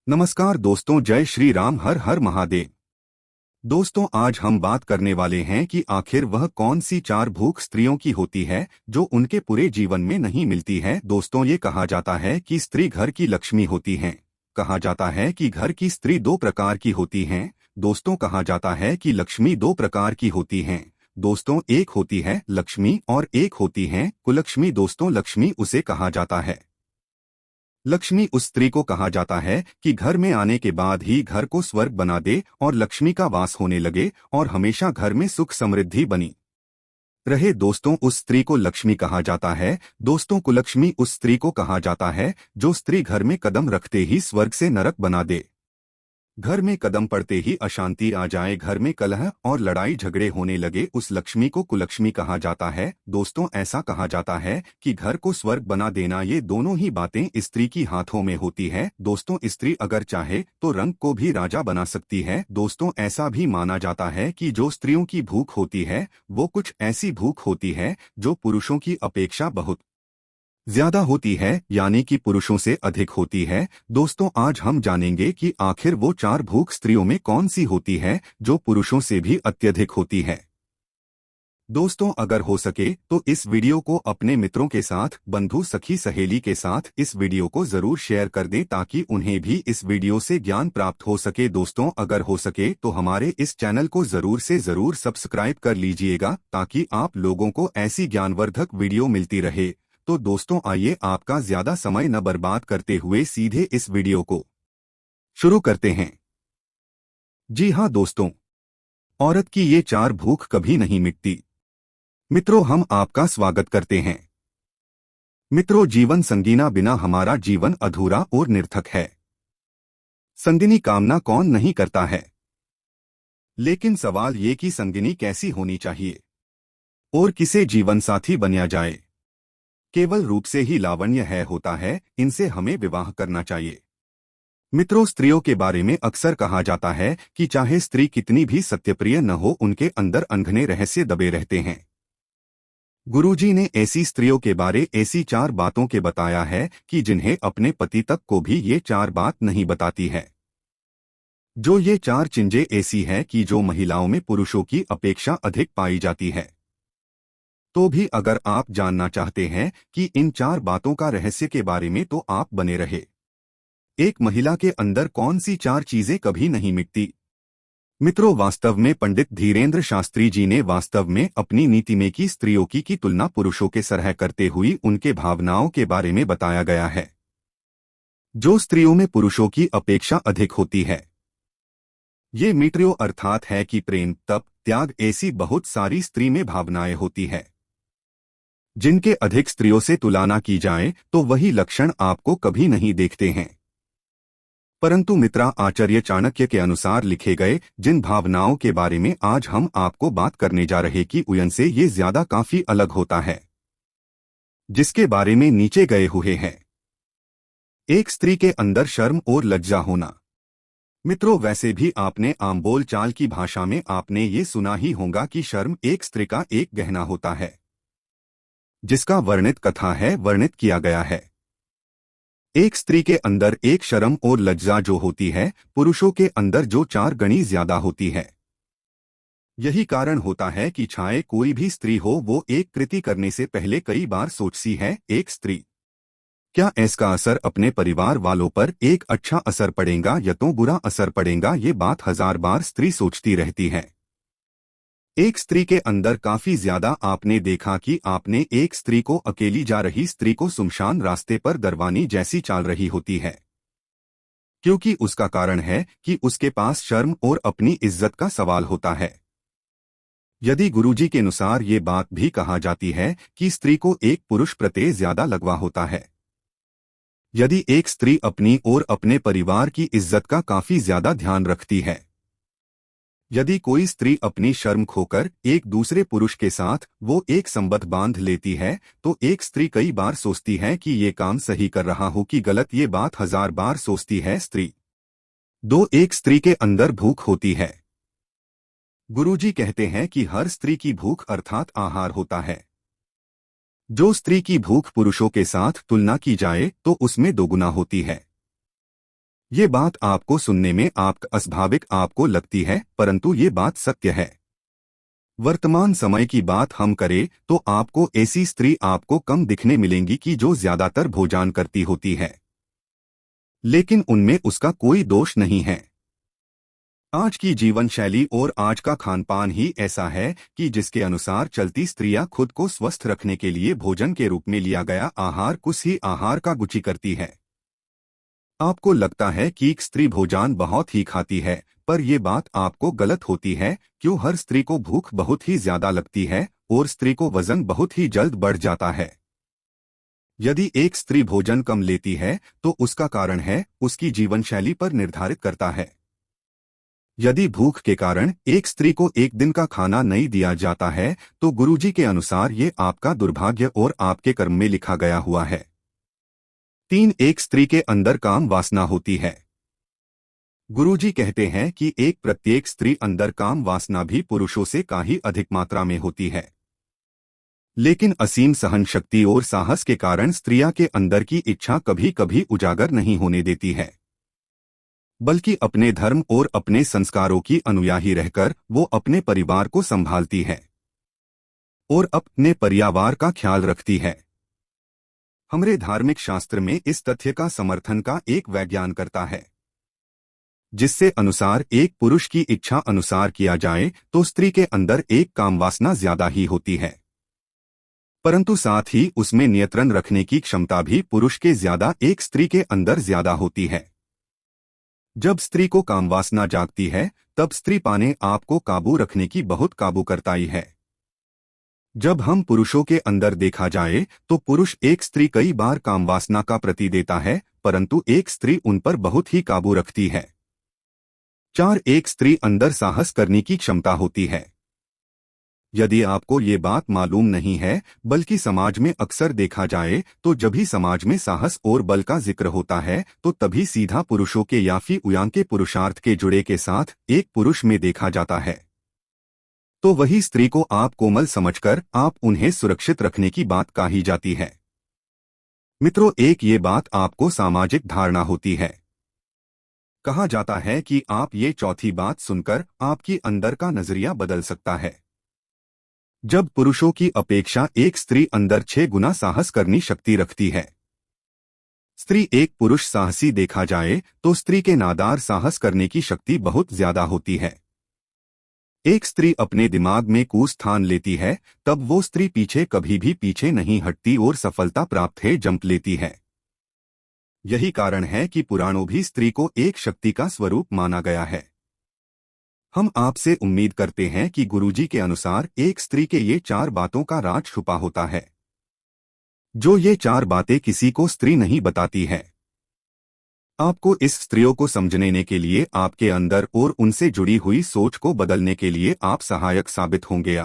नमस्कार दोस्तों, जय श्री राम, हर हर महादेव। दोस्तों, आज हम बात करने वाले हैं कि आखिर वह कौन सी चार भूख स्त्रियों की होती है जो उनके पूरे जीवन में नहीं मिलती है। दोस्तों, ये कहा जाता है कि स्त्री घर की लक्ष्मी होती हैं। कहा जाता है कि घर की स्त्री दो प्रकार की होती हैं। दोस्तों, कहा जाता है कि लक्ष्मी दो प्रकार की होती हैं। दोस्तों, एक होती है लक्ष्मी और एक होती है कुलक्ष्मी। दोस्तों, लक्ष्मी उसे कहा जाता है। लक्ष्मी उस स्त्री को कहा जाता है कि घर में आने के बाद ही घर को स्वर्ग बना दे और लक्ष्मी का वास होने लगे और हमेशा घर में सुख समृद्धि बनी रहे। दोस्तों, उस स्त्री को लक्ष्मी कहा जाता है। दोस्तों, कुलक्ष्मी उस स्त्री को कहा जाता है जो स्त्री घर में कदम रखते ही स्वर्ग से नरक बना दे। घर में कदम पड़ते ही अशांति आ जाए, घर में कलह और लड़ाई झगड़े होने लगे, उस लक्ष्मी को कुलक्ष्मी कहा जाता है। दोस्तों, ऐसा कहा जाता है कि घर को स्वर्ग बना देना, ये दोनों ही बातें स्त्री की हाथों में होती है। दोस्तों, स्त्री अगर चाहे तो रंग को भी राजा बना सकती है। दोस्तों, ऐसा भी माना जाता है कि जो स्त्रियों की भूख होती है वो कुछ ऐसी भूख होती है जो पुरुषों की अपेक्षा बहुत ज्यादा होती है, यानी कि पुरुषों से अधिक होती है। दोस्तों, आज हम जानेंगे कि आखिर वो चार भूख स्त्रियों में कौन सी होती है जो पुरुषों से भी अत्यधिक होती है। दोस्तों, अगर हो सके तो इस वीडियो को अपने मित्रों के साथ, बंधु, सखी, सहेली के साथ इस वीडियो को जरूर शेयर कर दें ताकि उन्हें भी इस वीडियो से ज्ञान प्राप्त हो सके। दोस्तों, अगर हो सके तो हमारे इस चैनल को जरूर से जरूर सब्सक्राइब कर लीजिएगा ताकि आप लोगों को ऐसी ज्ञानवर्धक वीडियो मिलती रहे। तो दोस्तों, आइए आपका ज्यादा समय न बर्बाद करते हुए सीधे इस वीडियो को शुरू करते हैं। जी हाँ दोस्तों, औरत की ये चार भूख कभी नहीं मिटती। मित्रों, हम आपका स्वागत करते हैं। मित्रों, जीवन संगीना बिना हमारा जीवन अधूरा और निर्थक है। संगिनी कामना कौन नहीं करता है, लेकिन सवाल ये कि संगिनी कैसी होनी चाहिए और किसे जीवन साथी बनिया जाए। केवल रूप से ही लावण्य है होता है, इनसे हमें विवाह करना चाहिए। मित्रों, स्त्रियों के बारे में अक्सर कहा जाता है कि चाहे स्त्री कितनी भी सत्यप्रिय न हो, उनके अंदर अनघने रहस्य दबे रहते हैं। गुरुजी ने ऐसी स्त्रियों के बारे ऐसी चार बातों के बताया है कि जिन्हें अपने पति तक को भी ये चार बात नहीं बताती है। जो ये चार चिंजे ऐसी है कि जो महिलाओं में पुरुषों की अपेक्षा अधिक पाई जाती है। तो भी अगर आप जानना चाहते हैं कि इन चार बातों का रहस्य के बारे में, तो आप बने रहे। एक महिला के अंदर कौन सी चार चीजें कभी नहीं मिटती। मित्रों, वास्तव में पंडित धीरेन्द्र शास्त्री जी ने वास्तव में अपनी नीति में की स्त्रियों की तुलना पुरुषों के सरह करते हुए उनके भावनाओं के बारे में बताया गया है जो स्त्रियों में पुरुषों की अपेक्षा अधिक होती है। ये मित्रों अर्थात है कि प्रेम, तप, त्याग, ऐसी बहुत सारी स्त्री में भावनाएं होती है जिनके अधिक स्त्रियों से तुलना की जाए तो वही लक्षण आपको कभी नहीं देखते हैं। परंतु मित्रा, आचार्य चाणक्य के अनुसार लिखे गए जिन भावनाओं के बारे में आज हम आपको बात करने जा रहे कि उन से ये ज्यादा काफी अलग होता है, जिसके बारे में नीचे गए हुए हैं। एक स्त्री के अंदर शर्म और लज्जा होना। मित्रों, वैसे भी आपने आम बोल चाल की भाषा में आपने ये सुना ही होगा कि शर्म एक स्त्री का एक गहना होता है जिसका वर्णित कथा है, वर्णित किया गया है। एक स्त्री के अंदर एक शर्म और लज्जा जो होती है, पुरुषों के अंदर जो चार गणी ज्यादा होती है। यही कारण होता है कि चाहे कोई भी स्त्री हो, वो एक कृति करने से पहले कई बार सोचती है, एक स्त्री, क्या इसका असर अपने परिवार वालों पर एक अच्छा असर पड़ेगा या तो बुरा असर पड़ेगा। ये बात हजार बार स्त्री सोचती रहती है। एक स्त्री के अंदर काफी ज्यादा आपने देखा कि आपने एक स्त्री को, अकेली जा रही स्त्री को सुनसान रास्ते पर दरवानी जैसी चाल रही होती है, क्योंकि उसका कारण है कि उसके पास शर्म और अपनी इज्जत का सवाल होता है। यदि गुरुजी के अनुसार ये बात भी कहा जाती है कि स्त्री को एक पुरुष प्रति ज्यादा लगवा होता है। यदि एक स्त्री अपनी और अपने परिवार की इज्जत का काफी ज्यादा ध्यान रखती है। यदि कोई स्त्री अपनी शर्म खोकर एक दूसरे पुरुष के साथ वो एक संबंध बांध लेती है, तो एक स्त्री कई बार सोचती है कि ये काम सही कर रहा हूं कि गलत। ये बात हजार बार सोचती है स्त्री। दो, एक स्त्री के अंदर भूख होती है। गुरुजी कहते हैं कि हर स्त्री की भूख अर्थात आहार होता है। जो स्त्री की भूख पुरुषों के साथ तुलना की जाए तो उसमें दोगुना होती है। ये बात आपको सुनने में आप अस्वाभाविक आपको लगती है, परंतु ये बात सत्य है। वर्तमान समय की बात हम करें तो आपको ऐसी स्त्री आपको कम दिखने मिलेंगी कि जो ज्यादातर भोजन करती होती है, लेकिन उनमें उसका कोई दोष नहीं है। आज की जीवन शैली और आज का खान पान ही ऐसा है कि जिसके अनुसार चलती स्त्रियां खुद को स्वस्थ रखने के लिए भोजन के रूप में लिया गया आहार कुछ ही आहार का गुची करती है। आपको लगता है कि एक स्त्री भोजन बहुत ही खाती है, पर यह बात आपको गलत होती है। क्यों? हर स्त्री को भूख बहुत ही ज्यादा लगती है और स्त्री को वजन बहुत ही जल्द बढ़ जाता है। यदि एक स्त्री भोजन कम लेती है तो उसका कारण है उसकी जीवन शैली पर निर्धारित करता है। यदि भूख के कारण एक स्त्री को एक दिन का खाना नहीं दिया जाता है तो गुरुजी के अनुसार ये आपका दुर्भाग्य और आपके कर्म में लिखा गया हुआ है। 3 एक स्त्री के अंदर काम वासना होती है। गुरुजी कहते हैं कि एक प्रत्येक स्त्री अंदर काम वासना भी पुरुषों से काफी अधिक मात्रा में होती है, लेकिन असीम सहन शक्ति और साहस के कारण स्त्रियां के अंदर की इच्छा कभी कभी उजागर नहीं होने देती है, बल्कि अपने धर्म और अपने संस्कारों की अनुयायी रहकर वो अपने परिवार को संभालती है और अपने परिवार का ख्याल रखती है। हमारे धार्मिक शास्त्र में इस तथ्य का समर्थन का एक वैज्ञान करता है, जिससे अनुसार एक पुरुष की इच्छा अनुसार किया जाए तो स्त्री के अंदर एक काम वासना ज्यादा ही होती है, परंतु साथ ही उसमें नियंत्रण रखने की क्षमता भी पुरुष के ज्यादा एक स्त्री के अंदर ज्यादा होती है। जब स्त्री को काम वासना जागती है तब स्त्री पाने आप को काबू रखने की बहुत काबू करताई है। जब हम पुरुषों के अंदर देखा जाए तो पुरुष एक स्त्री कई बार काम वासना का प्रति देता है, परंतु एक स्त्री उन पर बहुत ही काबू रखती है। 4 एक स्त्री अंदर साहस करने की क्षमता होती है। यदि आपको ये बात मालूम नहीं है, बल्कि समाज में अक्सर देखा जाए तो जब भी समाज में साहस और बल का जिक्र होता है तो तभी सीधा पुरुषों के या फिर उयांग के पुरुषार्थ के जुड़े के साथ एक पुरुष में देखा जाता है, तो वही स्त्री को आप कोमल समझकर आप उन्हें सुरक्षित रखने की बात कही जाती है। मित्रों, एक ये बात आपको सामाजिक धारणा होती है। कहा जाता है कि आप ये चौथी बात सुनकर आपकी अंदर का नजरिया बदल सकता है। जब पुरुषों की अपेक्षा एक स्त्री अंदर 6 गुना साहस करनी शक्ति रखती है। स्त्री एक पुरुष साहसी देखा जाए तो स्त्री के नादार साहस करने की शक्ति बहुत ज्यादा होती है। एक स्त्री अपने दिमाग में कूस ठान लेती है तब वो स्त्री पीछे कभी भी पीछे नहीं हटती और सफलता प्राप्त है जंप लेती है। यही कारण है कि पुराणों भी स्त्री को एक शक्ति का स्वरूप माना गया है। हम आपसे उम्मीद करते हैं कि गुरुजी के अनुसार एक स्त्री के ये 4 बातों का राज छुपा होता है, जो ये 4 बातें किसी को स्त्री नहीं बताती है। आपको इस स्त्रियों को समझने के लिए आपके अंदर और उनसे जुड़ी हुई सोच को बदलने के लिए आप सहायक साबित होंगे।